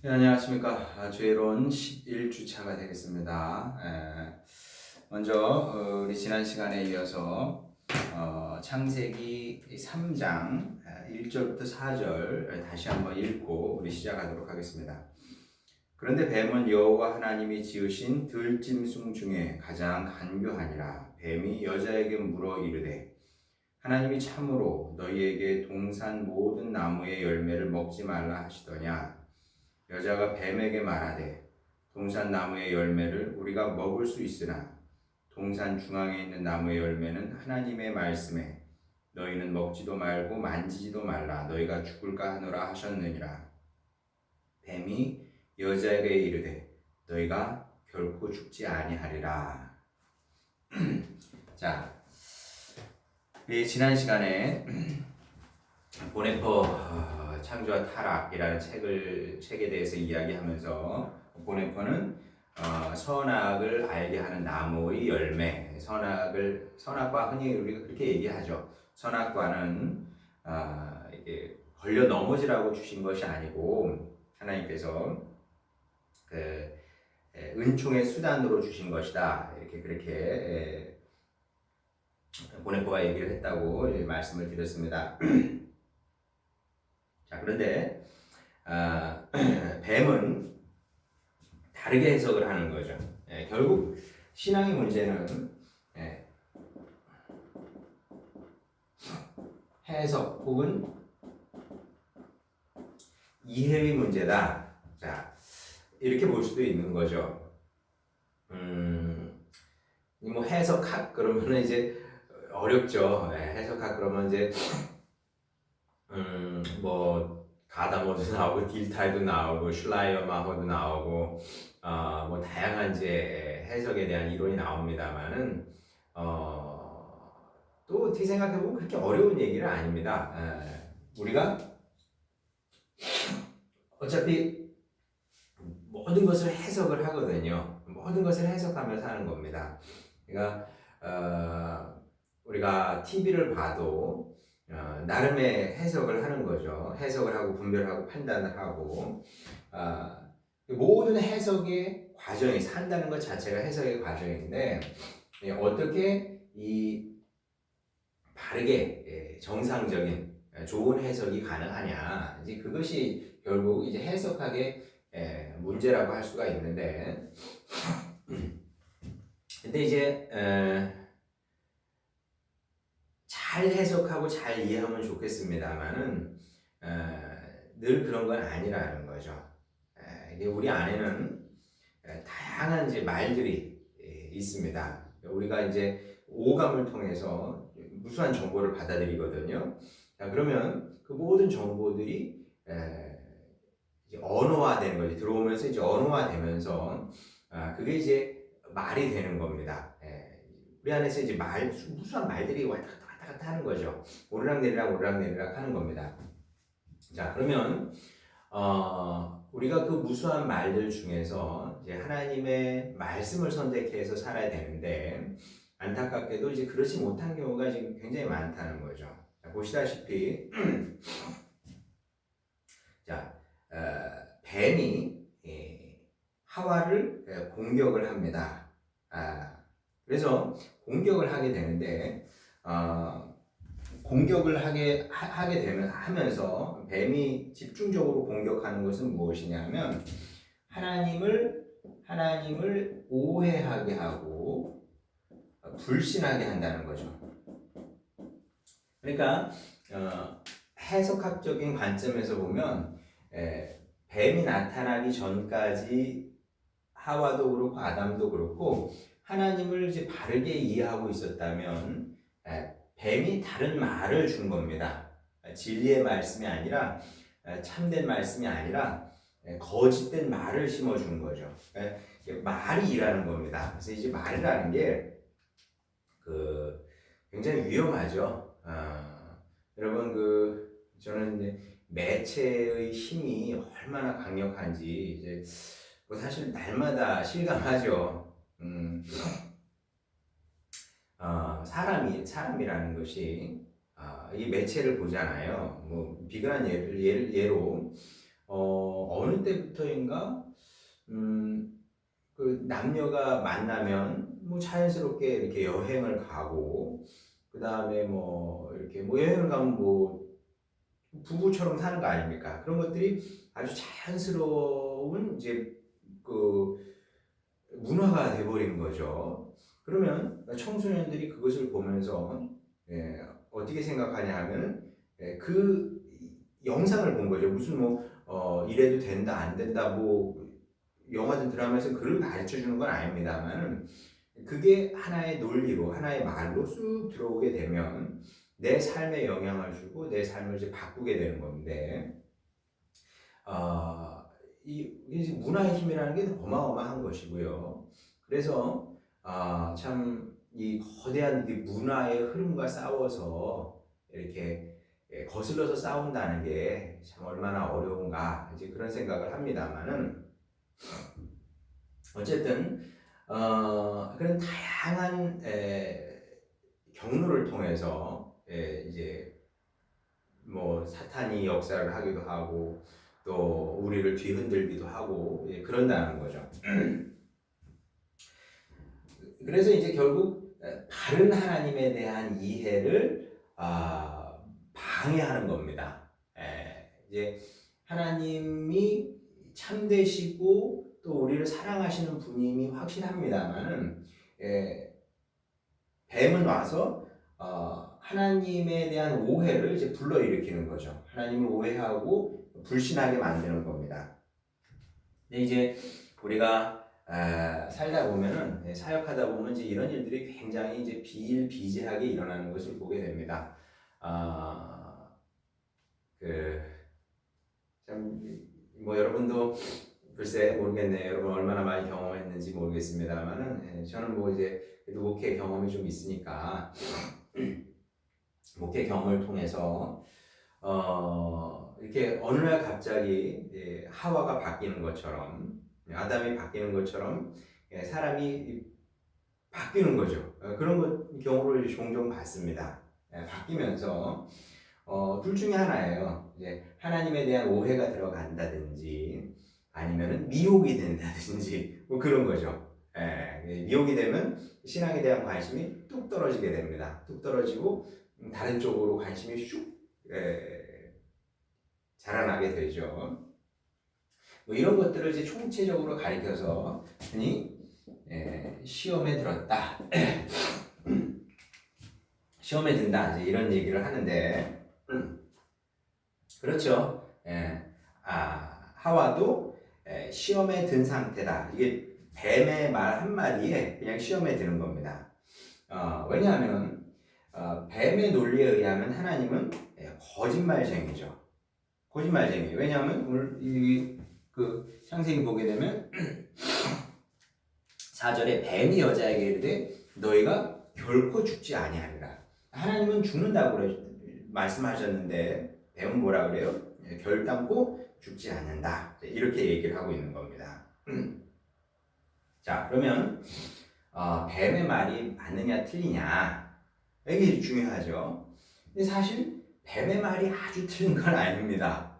네, 안녕하십니까. 죄론 11주차가 되겠습니다. 먼저 우리 지난 시간에 이어서 창세기 3장 1절부터 4절 다시 한번 읽고 우리 시작하도록 하겠습니다. 그런데 뱀은 여호와 하나님이 지으신 들짐승 중에 가장 간교하니라. 뱀이 여자에게 물어 이르되 하나님이 참으로 너희에게 동산 모든 나무의 열매를 먹지 말라 하시더냐. 여자가 뱀에게 말하되 동산 나무의 열매를 우리가 먹을 수 있으나 동산 중앙에 있는 나무의 열매는 하나님의 말씀에 너희는 먹지도 말고 만지지도 말라 너희가 죽을까 하노라 하셨느니라. 뱀이 여자에게 이르되 너희가 결코 죽지 아니하리라. 자, 우리 지난 시간에 보네퍼 창조와 타락이라는 책에 대해서 이야기하면서 보네퍼는 선악을 알게 하는 나무의 열매, 선악과 흔히 우리가 그렇게 얘기하죠. 선악과는 이게 걸려 넘어지라고 주신 것이 아니고 하나님께서 그 은총의 수단으로 주신 것이다. 이렇게 그렇게 보네퍼가 얘기를 했다고 말씀을 드렸습니다. 자, 그런데 뱀은 다르게 해석을 하는 거죠. 결국 신앙의 문제는 해석 혹은 이해의 문제다. 자, 이렇게 볼 수도 있는 거죠. 뭐 해석학 그러면 이제 어렵죠. 해석학 그러면 이제 뭐 가다모도 나오고 딜탈도 나오고 슐라이어마호도 나오고 뭐 다양한 이제 해석에 대한 이론이 나옵니다만은 또 어떻게 생각해보면 그렇게 어려운 얘기는 아닙니다. 우리가 어차피 모든 것을 해석을 하거든요. 모든 것을 해석하면서 하는 겁니다. 그러니까 우리가 TV를 봐도 나름의 해석을 하는 거죠. 해석을 하고 분별하고 판단을 하고 모든 해석의 과정이 산다는 것 자체가 해석의 과정인데 어떻게 이 바르게 정상적인 좋은 해석이 가능하냐 이제 그것이 결국 이제 해석학의 문제라고 할 수가 있는데 근데 이제 잘 해석하고 잘 이해하면 좋겠습니다만은 늘 그런 건 아니라는 거죠. 이게 우리 안에는 다양한 이제 말들이 있습니다. 우리가 이제 오감을 통해서 무수한 정보를 받아들이거든요. 자, 그러면 그 모든 정보들이 이제 언어화되는 거지. 들어오면서 이제 언어화되면서 그게 이제 말이 되는 겁니다. 우리 안에서 이제 무수한 말들이 왔다 갔다 하는 거죠. 오르락내리락 하는 겁니다. 자, 그러면 우리가 그 무수한 말들 중에서 이제 하나님의 말씀을 선택해서 살아야 되는데 안타깝게도 이제 그렇지 못한 경우가 지금 굉장히 많다는 거죠. 자, 보시다시피 자, 뱀이 하와를 공격을 합니다. 그래서 공격을 하게 되는데 공격을 하게 되면 하면서 뱀이 집중적으로 공격하는 것은 무엇이냐면 하나님을 오해하게 하고 불신하게 한다는 거죠. 그러니까 해석학적인 관점에서 보면 뱀이 나타나기 전까지 하와도 그렇고 아담도 그렇고 하나님을 이제 바르게 이해하고 있었다면 뱀이 다른 말을 준 겁니다. 진리의 말씀이 아니라 참된 말씀이 아니라 거짓된 말을 심어준 거죠. 말이 일하는 겁니다. 그래서 이제 말이라는 게 굉장히 위험하죠. 여러분 저는 이제 매체의 힘이 얼마나 강력한지 이제 뭐 사실 날마다 실감하죠. 사람이라는 것이 이 매체를 보잖아요. 뭐 비근한 예로 어느 때부터인가 그 남녀가 만나면 뭐 자연스럽게 이렇게 여행을 가고 그 다음에 뭐 이렇게 뭐 여행을 가면 뭐 부부처럼 사는 거 아닙니까? 그런 것들이 아주 자연스러운 이제 그 문화가 돼버린 거죠. 그러면 청소년들이 그것을 보면서 어떻게 생각하냐 하면 그 영상을 본 거죠. 무슨 뭐 이래도 된다 안 된다 뭐 영화든 드라마에서 그걸 가르쳐 주는 건 아닙니다만 그게 하나의 논리로 하나의 말로 쑥 들어오게 되면 내 삶에 영향을 주고 내 삶을 이제 바꾸게 되는 건데 이 문화의 힘이라는 게 어마어마한 것이고요. 그래서 참 이 거대한 이 문화의 흐름과 싸워서 이렇게 거슬러서 싸운다는 게 참 얼마나 어려운가 이제 그런 생각을 합니다만은 어쨌든 그런 다양한 경로를 통해서 이제 뭐 사탄이 역사를 하기도 하고 또 우리를 뒤흔들기도 하고 그런다는 거죠. 그래서 이제 결국 바른 하나님에 대한 이해를 방해하는 겁니다. 이제 하나님이 참되시고 또 우리를 사랑하시는 분임이 확실합니다만은 뱀은 와서 하나님에 대한 오해를 이제 불러일으키는 거죠. 하나님을 오해하고 불신하게 만드는 겁니다. 근데 이제 우리가 살다 보면은 사역하다 보면 이제 이런 일들이 굉장히 이제 비일비재하게 일어나는 것을 보게 됩니다. 뭐 여러분도 글쎄 모르겠네요. 여러분 얼마나 많이 경험했는지 모르겠습니다만은 저는 뭐 이제 그래도 목회 경험이 좀 있으니까 목회 경험을 통해서 이렇게 어느 날 갑자기 하와가 바뀌는 것처럼 아담이 바뀌는 것처럼 사람이 바뀌는 거죠. 그런 경우를 종종 봤습니다. 바뀌면서 둘 중에 하나예요. 이제 하나님에 대한 오해가 들어간다든지 아니면은 미혹이 된다든지 뭐 그런 거죠. 미혹이 되면 신앙에 대한 관심이 뚝 떨어지게 됩니다. 뚝 떨어지고 다른 쪽으로 관심이 슉 자라나게 되죠. 뭐 이런 것들을 이제 총체적으로 가리켜서 시험에 들었다. 시험에 든다. 이제 이런 얘기를 하는데 그렇죠. 하와도 시험에 든 상태다. 이게 뱀의 말 한마디에 그냥 시험에 드는 겁니다. 왜냐하면 뱀의 논리에 의하면 하나님은 거짓말쟁이죠. 거짓말쟁이. 왜냐하면 오늘 그 창세기 보게 되면 4절에 뱀이 여자에게 이르되 너희가 결코 죽지 아니하리라. 하나님은 죽는다고 말씀하셨는데 뱀은 뭐라 그래요? 결단코 죽지 않는다. 이렇게 얘기를 하고 있는 겁니다. 자, 그러면 뱀의 말이 맞느냐 틀리냐 이게 중요하죠. 근데 사실 뱀의 말이 아주 틀린 건 아닙니다.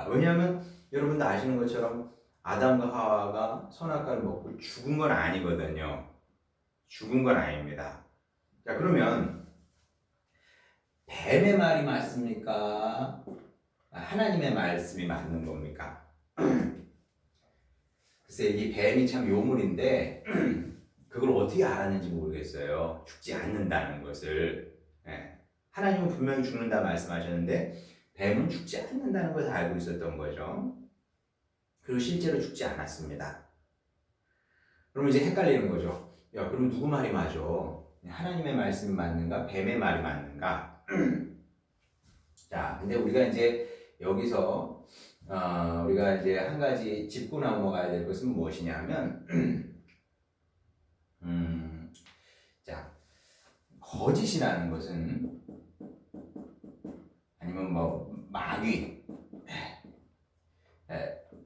왜냐하면 여러분도 아시는 것처럼 아담과 하와가 선악과를 먹고 죽은 건 아니거든요. 죽은 건 아닙니다. 자, 그러면 뱀의 말이 맞습니까? 하나님의 말씀이 맞는 겁니까? 글쎄 이 뱀이 참 요물인데 그걸 어떻게 알았는지 모르겠어요. 죽지 않는다는 것을. 하나님은 분명히 죽는다 말씀하셨는데 뱀은 죽지 않는다는 것을 알고 있었던 거죠. 그리고 실제로 죽지 않았습니다. 그럼 이제 헷갈리는 거죠. 야, 그럼 누구 말이 맞아? 하나님의 말씀이 맞는가? 뱀의 말이 맞는가? 자, 근데 우리가 이제 여기서 우리가 이제 한 가지 짚고 넘어가야 될 것은 무엇이냐면 자, 거짓이라는 것은 아니면 뭐 마귀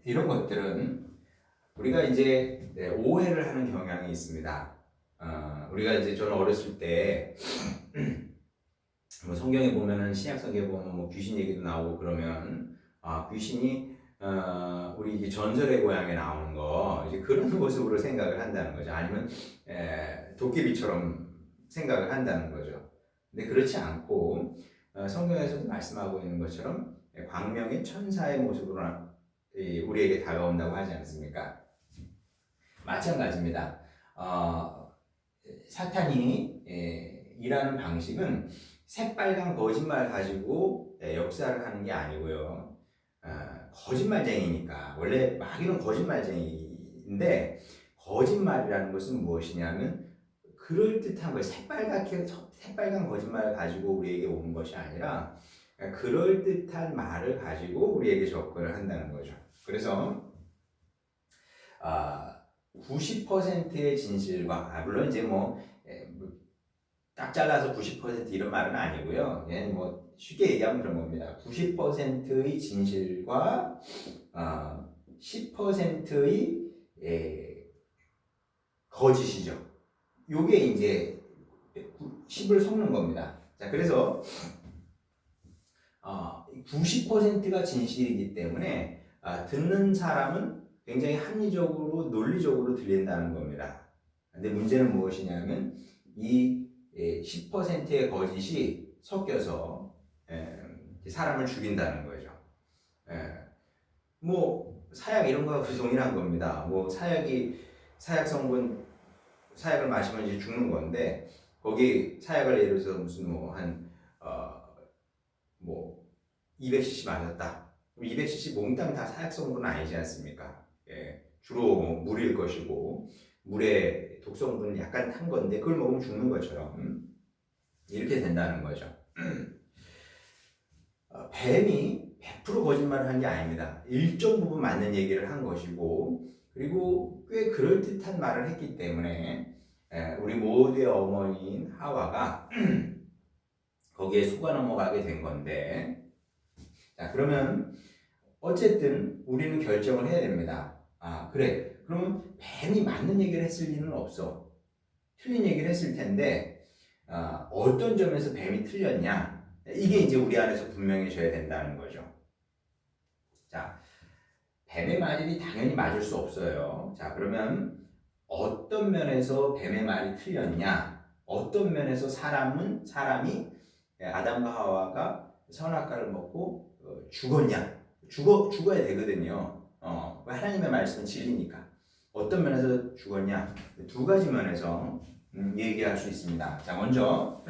이런 것들은 우리가 이제 오해를 하는 경향이 있습니다. 우리가 이제 저는 어렸을 때 뭐 성경에 보면은 신약 성경에 보면 뭐 귀신 얘기도 나오고 그러면 귀신이 우리 전설의 고향에 나오는 거 이제 그런 모습으로 생각을 한다는 거죠. 아니면 도깨비처럼 생각을 한다는 거죠. 근데 그렇지 않고 성경에서도 말씀하고 있는 것처럼 광명의 천사의 모습으로 우리에게 다가온다고 하지 않습니까? 마찬가지입니다. 사탄이 일하는 방식은 새빨간 거짓말 가지고 역사를 하는 게 아니고요. 거짓말쟁이니까 원래 마귀는 거짓말쟁이인데 거짓말이라는 것은 무엇이냐면 그럴듯한 걸 새빨간 거짓말을 가지고 우리에게 오는 것이 아니라 그럴듯한 말을 가지고 우리에게 접근을 한다는 거죠. 그래서 90%의 진실과 물론 이제 딱 잘라서 90% 이런 말은 아니고요. 뭐 쉽게 얘기하면 그런 겁니다. 90%의 진실과 10%의 거짓이죠. 요게 이제 10을 섞는 겁니다. 자, 그래서 90%가 진실이기 때문에 듣는 사람은 굉장히 합리적으로 논리적으로 들린다는 겁니다. 근데 문제는 무엇이냐면 이 10%의 거짓이 섞여서 사람을 죽인다는 거죠. 뭐 사약 이런 거하고 동일한 겁니다. 뭐 사약 성분 사약을 마시면 이제 죽는 건데 거기 사약을 예를 들어서 무슨 뭐 200cc 마셨다. 200cc 몽땅 다 사약 성분은 아니지 않습니까? 주로 물일 것이고 물에 독성분은 약간 탄 건데 그걸 먹으면 죽는 것처럼 이렇게 된다는 거죠. 뱀이 100% 거짓말을 한 게 아닙니다. 일정 부분 맞는 얘기를 한 것이고 그리고 꽤 그럴듯한 말을 했기 때문에 우리 모두의 어머니인 하와가 거기에 속아 넘어가게 된 건데 자 그러면 어쨌든 우리는 결정을 해야 됩니다. 그래 그러면 뱀이 맞는 얘기를 했을 리는 없어. 틀린 얘기를 했을 텐데 어떤 점에서 뱀이 틀렸냐 이게 이제 우리 안에서 분명해져야 된다는 거죠. 자 뱀의 말이 당연히 맞을 수 없어요. 자 그러면 어떤 면에서 뱀의 말이 틀렸냐 어떤 면에서 사람이 아담과 하와가 선악과를 먹고 죽었냐 죽어야 되거든요. 하나님의 말씀은 진리니까 어떤 면에서 죽었냐 두 가지 면에서 얘기할 수 있습니다. 자 먼저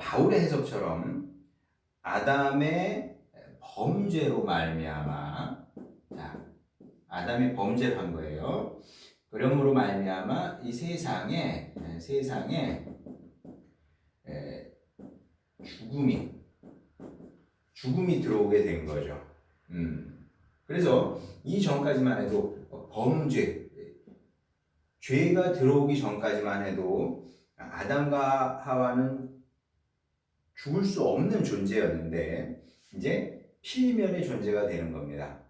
바울의 해석처럼 아담의 범죄로 말미암아 아담이 범죄를 한 거예요. 그러므로 말미암아 이 세상에 죽음이 들어오게 된 거죠. 그래서 이 전까지만 해도 죄가 들어오기 전까지만 해도 아담과 하와는 죽을 수 없는 존재였는데 이제 필멸의 존재가 되는 겁니다.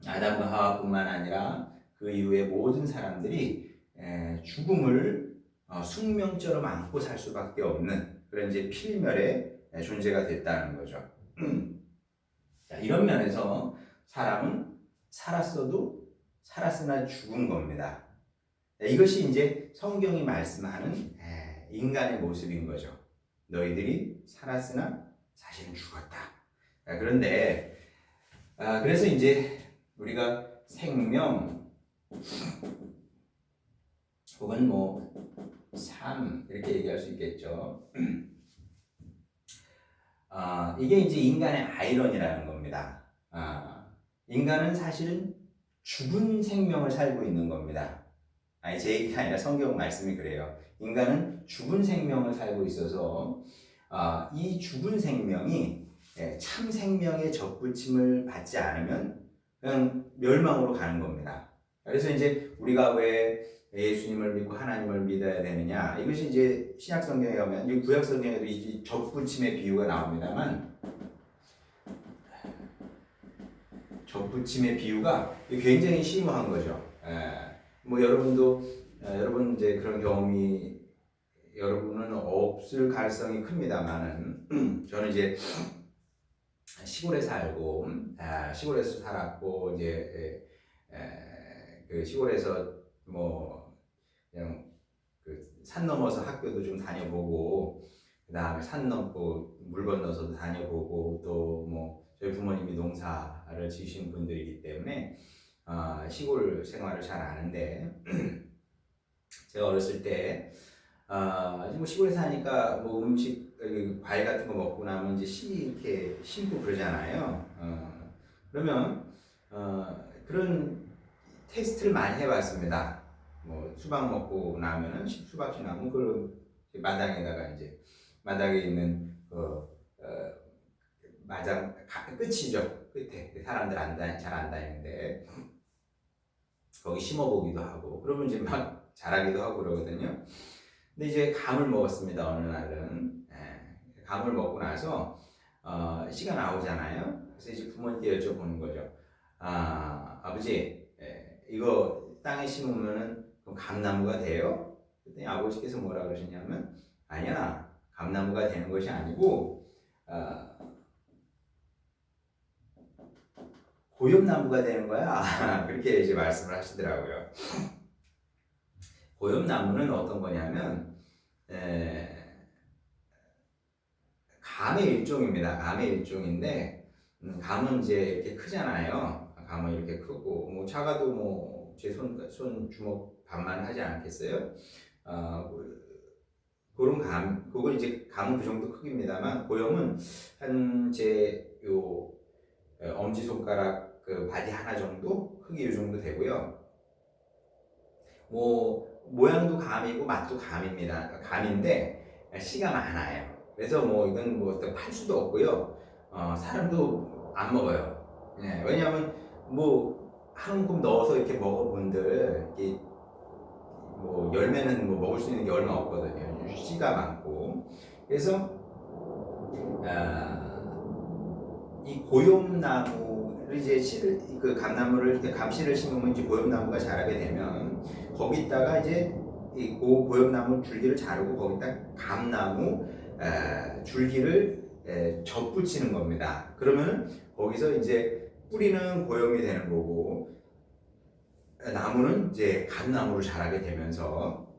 아담과 하와뿐만 아니라 그 이후에 모든 사람들이 죽음을 숙명처럼 안고 살 수밖에 없는 그런 이제 필멸의 존재가 됐다는 거죠. 자, 이런 면에서 사람은 살았으나 죽은 겁니다. 이것이 이제 성경이 말씀하는 인간의 모습인 거죠. 너희들이 살았으나 사실은 죽었다. 그런데 그래서 이제 우리가 생명 혹은 삶 이렇게 얘기할 수 있겠죠. 이게 이제 인간의 아이러니라는 겁니다. 인간은 사실은 죽은 생명을 살고 있는 겁니다. 제 얘기가 아니라 성경 말씀이 그래요. 인간은 죽은 생명을 살고 있어서 이 죽은 생명이 참 생명의 접붙임을 받지 않으면 그냥 멸망으로 가는 겁니다. 그래서 이제 우리가 왜 예수님을 믿고 하나님을 믿어야 되느냐 이것이 이제 신약 성경에 가면 구약 성경에도 이 접붙임의 비유가 나옵니다만 접붙임의 비유가 굉장히 심오한 거죠. 여러분도 여러분 이제 그런 경험이 여러분은 없을 가능성이 큽니다만은 저는 이제 시골에 살고 시골에서 살았고 이제 그 시골에서 뭐 그냥 그 산 넘어서 학교도 좀 다녀보고 그 다음에 산 넘고 물 건너서도 다녀보고 또 뭐 저희 부모님이 농사를 지으신 분들이기 때문에 시골 생활을 잘 아는데 제가 어렸을 때 뭐 시골에 사니까 뭐 음식 과일 같은 거 먹고 나면 이제 씨 이렇게 심고 그러잖아요. 그러면 그런 테스트를 많이 해봤습니다. 뭐 수박 먹고 나면은 수박이 나면 그 마당에다가 이제 마당에 있는 마당 끝이죠. 끝에 사람들 잘 안 다니는데 거기 심어보기도 하고 그러면 이제 막 자라기도 하고 그러거든요. 근데 이제 감을 먹었습니다. 어느 날은 감을 먹고 나서 씨가 나오잖아요. 그래서 이제 부모님께 여쭤보는 거죠. 아버지 이거 땅에 심으면은 그럼 감나무가 돼요? 그랬더니 아버지께서 뭐라 그러시냐면 아니야 감나무가 되는 것이 아니고 고엽나무가 되는 거야. 그렇게 이제 말씀을 하시더라고요. 고엽나무는 어떤 거냐면 감의 일종입니다. 감의 일종인데 감은 이제 이렇게 크잖아요. 감은 이렇게 크고 뭐 작아도 뭐 제 손 주먹 반만 하지 않겠어요? 그런 감, 그걸 이제 감은 그 정도 크기입니다만 고엽은 한 제 요 엄지 손가락 그 바디 하나 정도 크기 요 정도 되고요. 뭐 모양도 감이고 맛도 감입니다. 감인데 씨가 많아요. 그래서 뭐 이건 뭐 팔 수도 없고요. 사람도 안 먹어요. 왜냐하면 뭐 한 움큼 넣어서 이렇게 먹어본들 이렇게 뭐 열매는 뭐 먹을 수 있는 게 얼마 없거든요. 씨가 많고 그래서 이 고엽나무를 이제 그 감나무를 감씨를 심으면 이제 고엽나무가 자라게 되면 거기다가 이제 이 고엽나무 줄기를 자르고 거기다 감나무 줄기를 접붙이는 겁니다. 그러면 거기서 이제 뿌리는 고엽이 되는 거고 나무는 이제 감나무로 자라게 되면서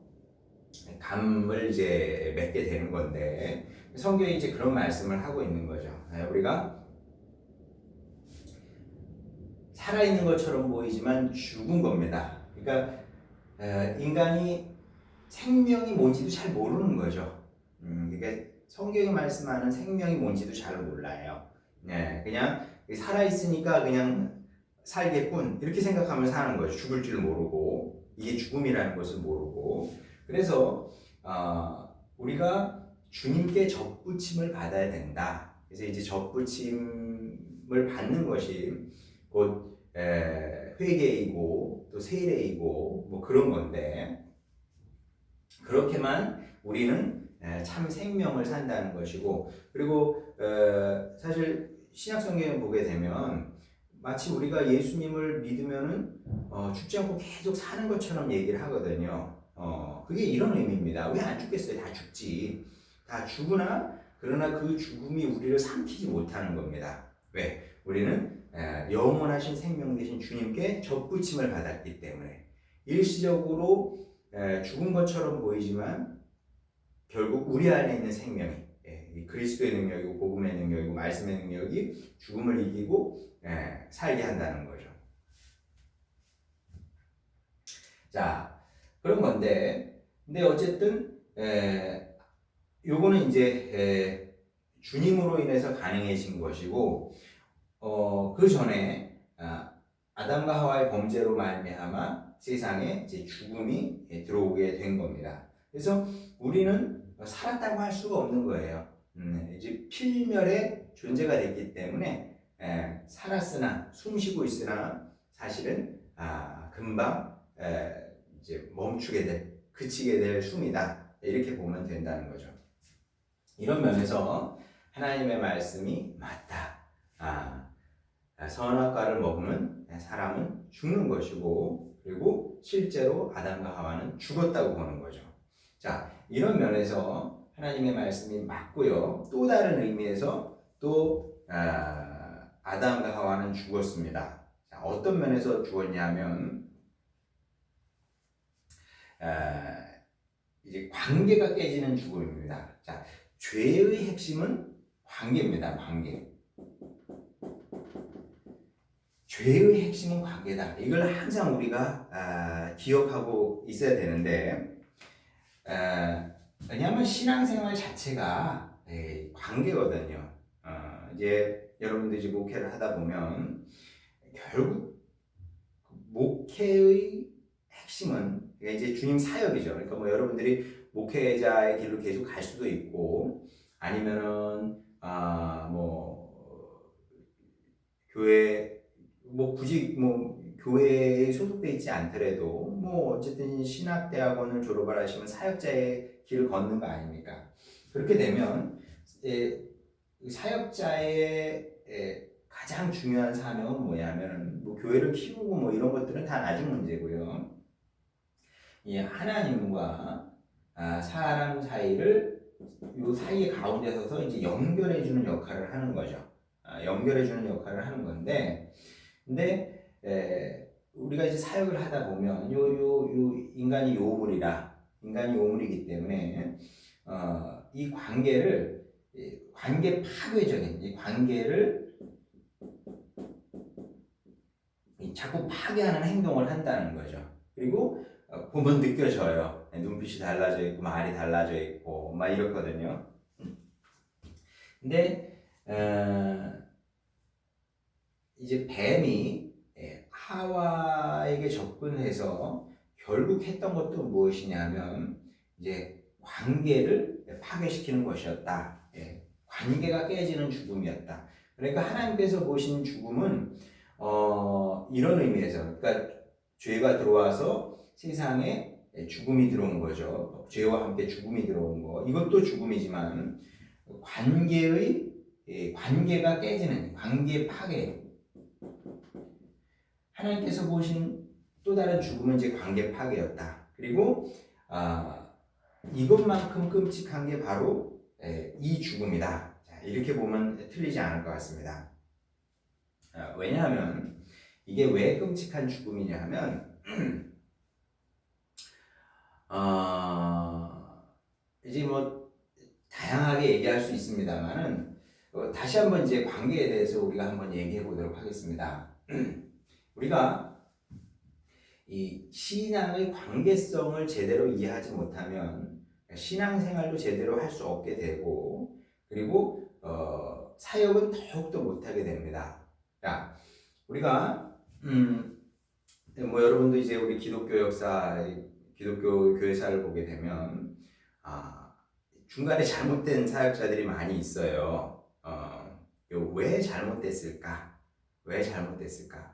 감을 이제 맺게 되는 건데 성경이 이제 그런 말씀을 하고 있는 거죠. 우리가 살아있는 것처럼 보이지만 죽은 겁니다. 그러니까 인간이 생명이 뭔지도 잘 모르는 거죠. 그러니까 성경이 말씀하는 생명이 뭔지도 잘 몰라요. 그냥 살아있으니까 그냥 살겠군 이렇게 생각하면 사는 거죠. 죽을 줄 모르고 이게 죽음이라는 것을 모르고 그래서 우리가 주님께 접붙임을 받아야 된다. 그래서 이제 접붙임을 받는 것이 곧 회개이고 또 세례이고 뭐 그런 건데 그렇게만 우리는 참 생명을 산다는 것이고 그리고 사실 신약 성경을 보게 되면 마치 우리가 예수님을 믿으면은 죽지 않고 계속 사는 것처럼 얘기를 하거든요. 그게 이런 의미입니다. 왜 안 죽겠어요? 다 죽지. 다 죽으나 그러나 그 죽음이 우리를 삼키지 못하는 겁니다. 왜? 우리는 영원하신 생명 되신 주님께 접붙임을 받았기 때문에 일시적으로 죽은 것처럼 보이지만 결국 우리 안에 있는 생명이 그리스도의 능력이고 복음의 능력이고 말씀의 능력이 죽음을 이기고 살게 한다는 거죠. 자, 그런 건데 근데 어쨌든 요거는 이제 주님으로 인해서 가능해진 것이고 그 전에 아담과 하와의 범죄로 말미암아 세상에 이제 죽음이 들어오게 된 겁니다. 그래서 우리는 살았다고 할 수가 없는 거예요. 이제 필멸의 존재가 됐기 때문에 살았으나 숨쉬고 있으나 사실은 금방 이제 멈추게 될 그치게 될 숨이다 이렇게 보면 된다는 거죠. 이런 면에서 하나님의 말씀이 맞다. 선악과를 먹으면 사람은 죽는 것이고 그리고 실제로 아담과 하와는 죽었다고 보는 거죠. 자, 이런 면에서 하나님의 말씀이 맞고요. 또 다른 의미에서 또 아담과 하와는 죽었습니다. 자, 어떤 면에서 죽었냐면 이제 관계가 깨지는 죽음입니다. 자, 죄의 핵심은 관계입니다. 관계. 죄의 핵심은 관계다. 이걸 항상 우리가 기억하고 있어야 되는데, 왜냐하면 신앙생활 자체가 관계거든요. 이제 여러분들 이제 목회를 하다 보면 결국 목회의 핵심은 이제 주님 사역이죠. 그러니까 뭐 여러분들이 목회자의 길로 계속 갈 수도 있고, 아니면은 뭐 교회 뭐 굳이 뭐 교회에 소속돼 있지 않더라도 뭐 어쨌든 신학대학원을 졸업을 하시면 사역자의 길을 걷는 거 아닙니까? 그렇게 되면 사역자의 가장 중요한 사명은 뭐냐면은 뭐 교회를 키우고 뭐 이런 것들은 다 나중 문제고요. 이 하나님과 사람 사이를 요 사이의 가운데 서서 이제 연결해주는 역할을 하는 거죠. 연결해주는 역할을 하는 건데, 근데 우리가 이제 사역을 하다 보면 요 인간이 인간이 요물이기 때문에 이 관계를 관계 파괴적인 이 관계를 자꾸 파괴하는 행동을 한다는 거죠. 그리고 보면 느껴져요. 눈빛이 달라져 있고 말이 달라져 있고 막 이렇거든요. 근데 이제 뱀이 하와에게 접근해서 결국 했던 것도 무엇이냐면 이제 관계를 파괴시키는 것이었다. 관계가 깨지는 죽음이었다. 그러니까 하나님께서 보신 죽음은 이런 의미에서, 그러니까 죄가 들어와서 세상에 죽음이 들어온 거죠. 죄와 함께 죽음이 들어온 거. 이것도 죽음이지만 관계가 깨지는 관계 파괴. 하나님께서 보신 또 다른 죽음은 이제 관계 파괴였다. 그리고 이것만큼 끔찍한 게 바로 이 죽음이다. 자, 이렇게 보면 틀리지 않을 것 같습니다. 왜냐하면 이게 왜 끔찍한 죽음이냐 하면 이제 뭐 다양하게 얘기할 수 있습니다만은 다시 한번 이제 관계에 대해서 우리가 한번 얘기해 보도록 하겠습니다. 우리가 이 신앙의 관계성을 제대로 이해하지 못하면 신앙생활도 제대로 할 수 없게 되고, 그리고 사역은 더욱더 못하게 됩니다. 자, 우리가 뭐 여러분도 이제 우리 기독교 역사, 기독교 교회사를 보게 되면 중간에 잘못된 사역자들이 많이 있어요. 왜 잘못됐을까? 왜 잘못됐을까?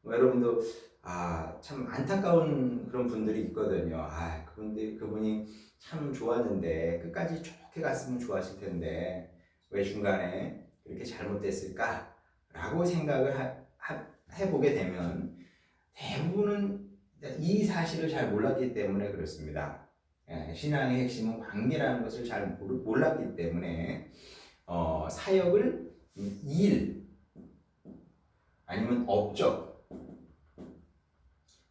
뭐 여러분도 참 안타까운 그런 분들이 있거든요. 그분이 참 좋았는데 끝까지 좋게 갔으면 좋았을 텐데 왜 중간에 그렇게 잘못됐을까? 라고 생각을 해보게 되면 대부분은 이 사실을 잘 몰랐기 때문에 그렇습니다. 신앙의 핵심은 관계라는 것을 잘 몰랐기 때문에 사역을 일 아니면 업적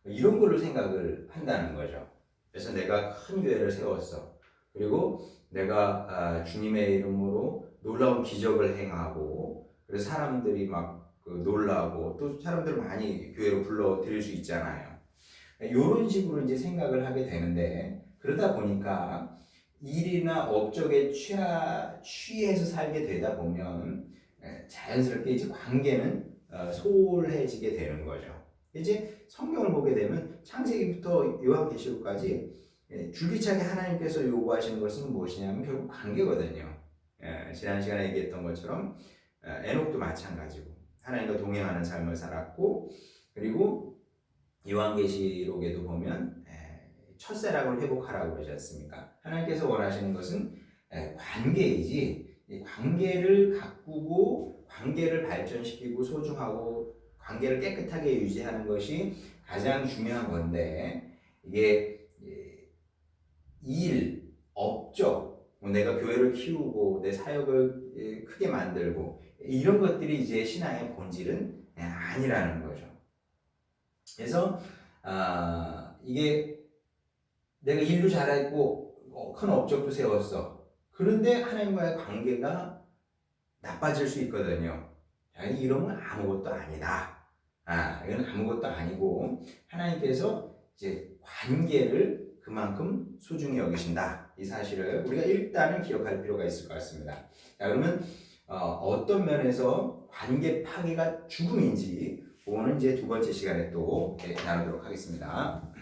이런 걸로 생각을 한다는 거죠. 그래서 내가 큰 교회를 세웠어. 그리고 내가 주님의 이름으로 놀라운 기적을 행하고, 그래서 사람들이 막 놀라고 또 사람들을 많이 교회로 불러 드릴 수 있잖아요. 이런 식으로 이제 생각을 하게 되는데, 그러다 보니까 일이나 업적에 취해서 살게 되다 보면 자연스럽게 이제 관계는 소홀해지게 되는 거죠. 이제 성경을 보게 되면 창세기부터 요한계시록까지 줄기차게 하나님께서 요구하시는 것은 무엇이냐면 결국 관계거든요. 지난 시간에 얘기했던 것처럼 에녹도 마찬가지고 하나님과 동행하는 삶을 살았고, 그리고 요한계시록에도 보면 첫세락을 회복하라고 그러지 않습니까? 하나님께서 원하시는 것은 관계이지, 이 관계를 가꾸고 관계를 발전시키고 소중하고 관계를 깨끗하게 유지하는 것이 가장 중요한 건데 이게 일, 업적, 뭐 내가 교회를 키우고 내 사역을 크게 만들고 이런 것들이 이제 신앙의 본질은 아니라는 거죠. 그래서 이게 내가 일도 잘했고 큰 업적도 세웠어. 그런데 하나님과의 관계가 나빠질 수 있거든요. 이러면 아무것도 아니다. 이건 아무것도 아니고 하나님께서 이제 관계를 그만큼 소중히 여기신다. 이 사실을 우리가 일단은 기억할 필요가 있을 것 같습니다. 자, 그러면 어떤 면에서 관계 파괴가 죽음인지 그거는 이제 두 번째 시간에 또 나누도록 하겠습니다.